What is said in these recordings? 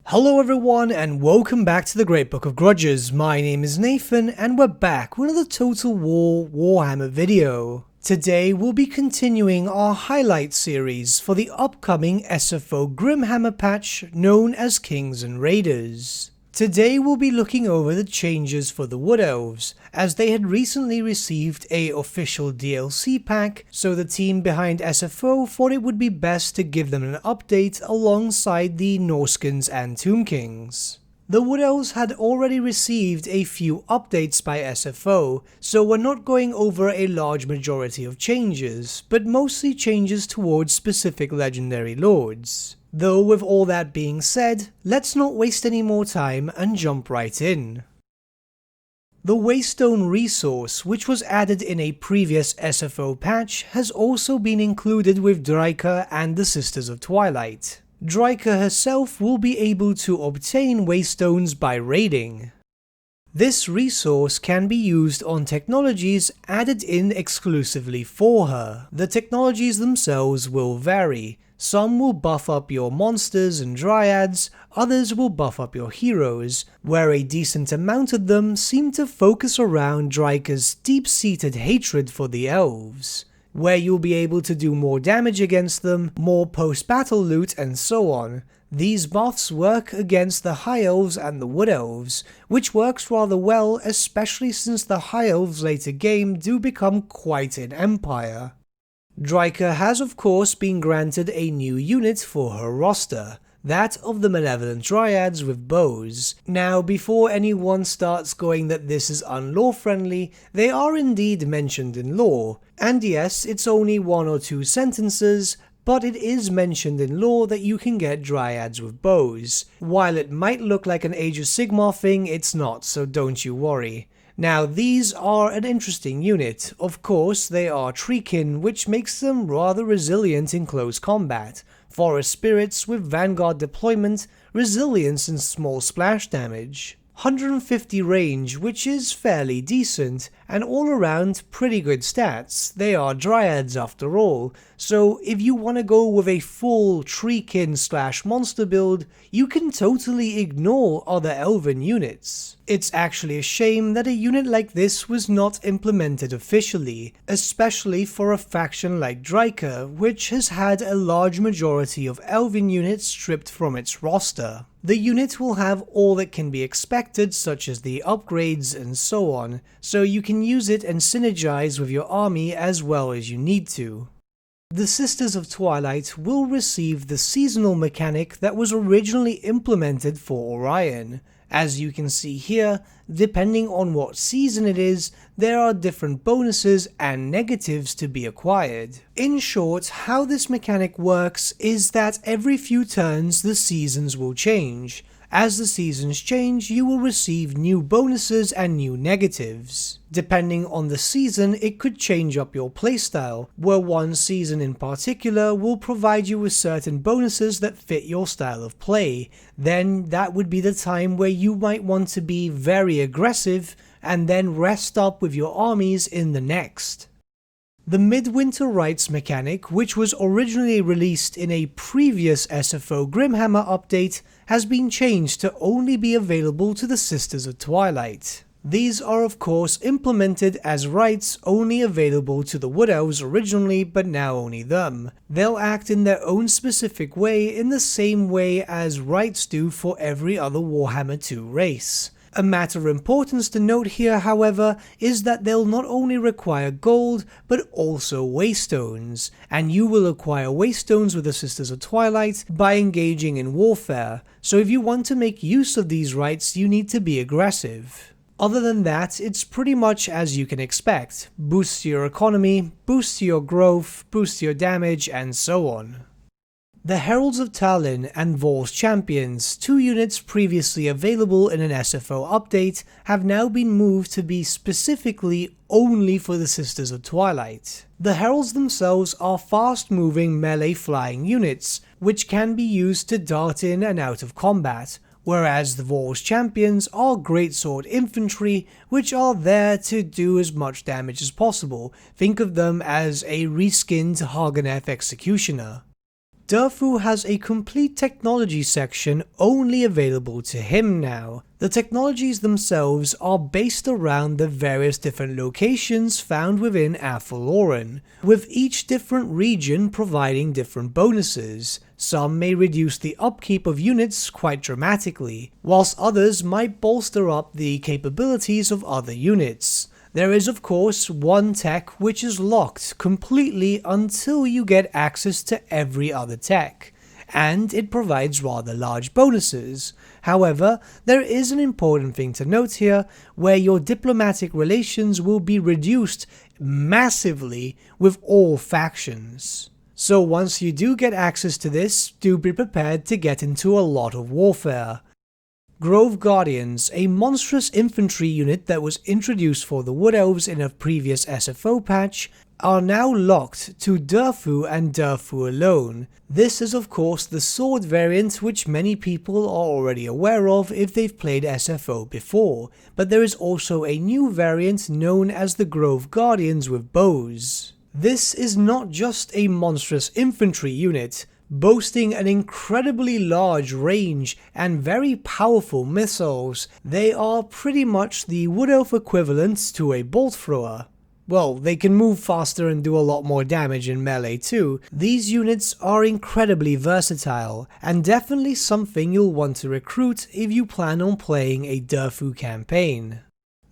Hello everyone and welcome back to the Great Book of Grudges. My name is Nathan and we're back with another Total War Warhammer video. Today we'll be continuing our highlight series for the upcoming SFO Grimhammer patch known as Kings and Raiders. Today we'll be looking over the changes for the Wood Elves, as they had recently received a official DLC pack, so the team behind SFO thought it would be best to give them an update alongside the Norskins and Tomb Kings. The Wood Elves had already received a few updates by SFO, so we're not going over a large majority of changes, but mostly changes towards specific legendary lords. Though with all that being said, let's not waste any more time and jump right in. The Waystone resource, which was added in a previous SFO patch, has also been included with Draika and the Sisters of Twilight. Draika herself will be able to obtain Waystones by raiding. This resource can be used on technologies added in exclusively for her. The technologies themselves will vary. Some will buff up your monsters and dryads, others will buff up your heroes, where a decent amount of them seem to focus around Draika's deep-seated hatred for the elves, where you'll be able to do more damage against them, more post-battle loot, and so on. These buffs work against the High Elves and the Wood Elves, which works rather well, especially since the High Elves later game do become quite an empire. Draika has of course been granted a new unit for her roster, that of the Malevolent Dryads with bows. Now, before anyone starts going that this is unlore friendly, they are indeed mentioned in lore, and yes, it's only 1 or 2 sentences, but it is mentioned in lore that you can get Dryads with bows. While it might look like an Age of Sigmar thing, it's not, so don't you worry. Now, these are an interesting unit. Of course, they are treekin, which makes them rather resilient in close combat, forest spirits with vanguard deployment, resilience and small splash damage, 150 range, which is fairly decent, and all around pretty good stats. They are dryads after all, so if you want to go with a full treekin / monster build, you can totally ignore other elven units. It's actually a shame that a unit like this was not implemented officially, especially for a faction like Draika, which has had a large majority of elven units stripped from its roster. The unit will have all that can be expected, such as the upgrades and so on, so you can use it and synergize with your army as well as you need to. The Sisters of Twilight will receive the seasonal mechanic that was originally implemented for Orion. As you can see here, depending on what season it is, there are different bonuses and negatives to be acquired. In short, how this mechanic works is that every few turns the seasons will change. As the seasons change, you will receive new bonuses and new negatives. Depending on the season, it could change up your playstyle, where one season in particular will provide you with certain bonuses that fit your style of play. Then that would be the time where you might want to be very aggressive and then rest up with your armies in the next. The Midwinter Rights mechanic, which was originally released in a previous SFO Grimhammer update, has been changed to only be available to the Sisters of Twilight. These are of course implemented as rights only available to the Wood Elves originally, but now only them. They'll act in their own specific way in the same way as rights do for every other Warhammer 2 race. A matter of importance to note here, however, is that they'll not only require gold, but also Waystones, and you will acquire Waystones with the Sisters of Twilight by engaging in warfare, so if you want to make use of these rights, you need to be aggressive. Other than that, it's pretty much as you can expect. Boost to your economy, boost to your growth, boost to your damage, and so on. The Heralds of Tallinn and Valk's Champions, 2 units previously available in an SFO update, have now been moved to be specifically only for the Sisters of Twilight. The Heralds themselves are fast-moving melee flying units, which can be used to dart in and out of combat, whereas the Valk's Champions are greatsword infantry, which are there to do as much damage as possible. Think of them as a reskinned Hageneth Executioner. Durfu has a complete technology section only available to him now. The technologies themselves are based around the various different locations found within Athaloran, with each different region providing different bonuses. Some may reduce the upkeep of units quite dramatically, whilst others might bolster up the capabilities of other units. There is of course one tech which is locked completely until you get access to every other tech, and it provides rather large bonuses. However, there is an important thing to note here, where your diplomatic relations will be reduced massively with all factions. So once you do get access to this, do be prepared to get into a lot of warfare. Grove Guardians, a monstrous infantry unit that was introduced for the Wood Elves in a previous SFO patch, are now locked to Durfu and Durfu alone. This is of course the sword variant which many people are already aware of if they've played SFO before, but there is also a new variant known as the Grove Guardians with bows. This is not just a monstrous infantry unit, boasting an incredibly large range and very powerful missiles. They are pretty much the Wood Elf equivalent to a bolt thrower. Well, they can move faster and do a lot more damage in melee too. These units are incredibly versatile, and definitely something you'll want to recruit if you plan on playing a Durfu campaign.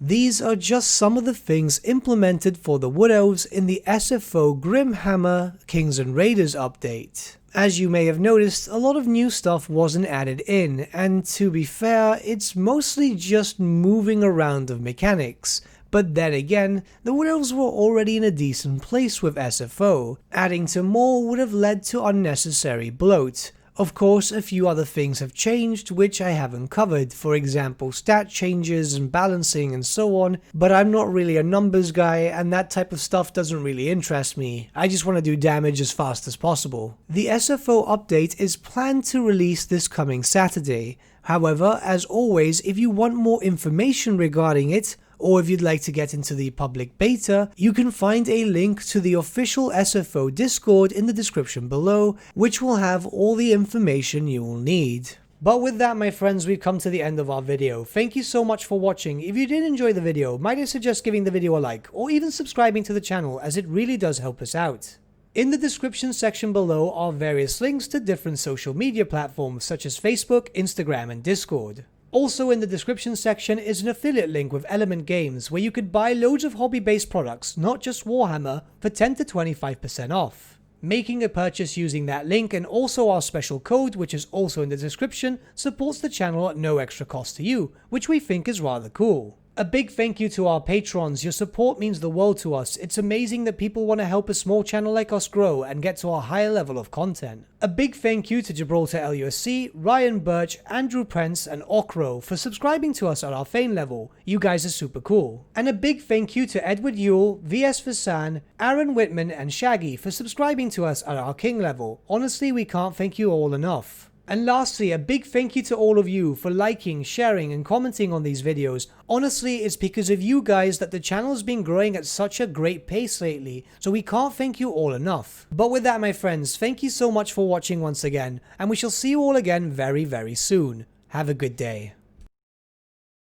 These are just some of the things implemented for the Wood Elves in the SFO Grimhammer Kings and Raiders update. As you may have noticed, a lot of new stuff wasn't added in, and to be fair, it's mostly just moving around of mechanics. But then again, the Wood Elves were already in a decent place with SFO. Adding to more would have led to unnecessary bloat. Of course, a few other things have changed which I haven't covered, for example stat changes and balancing and so on, but I'm not really a numbers guy and that type of stuff doesn't really interest me. I just want to do damage as fast as possible. The SFO update is planned to release this coming Saturday. However, as always, if you want more information regarding it, or if you'd like to get into the public beta, you can find a link to the official SFO Discord in the description below, which will have all the information you will need. But with that, my friends, we've come to the end of our video. Thank you so much for watching. If you did enjoy the video, might I suggest giving the video a like, or even subscribing to the channel, as it really does help us out. In the description section below are various links to different social media platforms such as Facebook, Instagram, and Discord. Also in the description section is an affiliate link with Element Games where you could buy loads of hobby-based products, not just Warhammer, for 10 to 25% off. Making a purchase using that link and also our special code, which is also in the description, supports the channel at no extra cost to you, which we think is rather cool. A big thank you to our patrons. Your support means the world to us. It's amazing that people want to help a small channel like us grow and get to a higher level of content. A big thank you to Gibraltar LUSC, Ryan Bertsche, Andrew Prince, and Okro for subscribing to us at our Fane level. You guys are super cool. And a big thank you to Edward Yule, VS Vasan, Aaron Whitman, and Shaggy for subscribing to us at our King level. Honestly, we can't thank you all enough. And lastly, a big thank you to all of you for liking, sharing, and commenting on these videos. Honestly, it's because of you guys that the channel has been growing at such a great pace lately, so we can't thank you all enough. But with that, my friends, thank you so much for watching once again, and we shall see you all again very, very soon. Have a good day.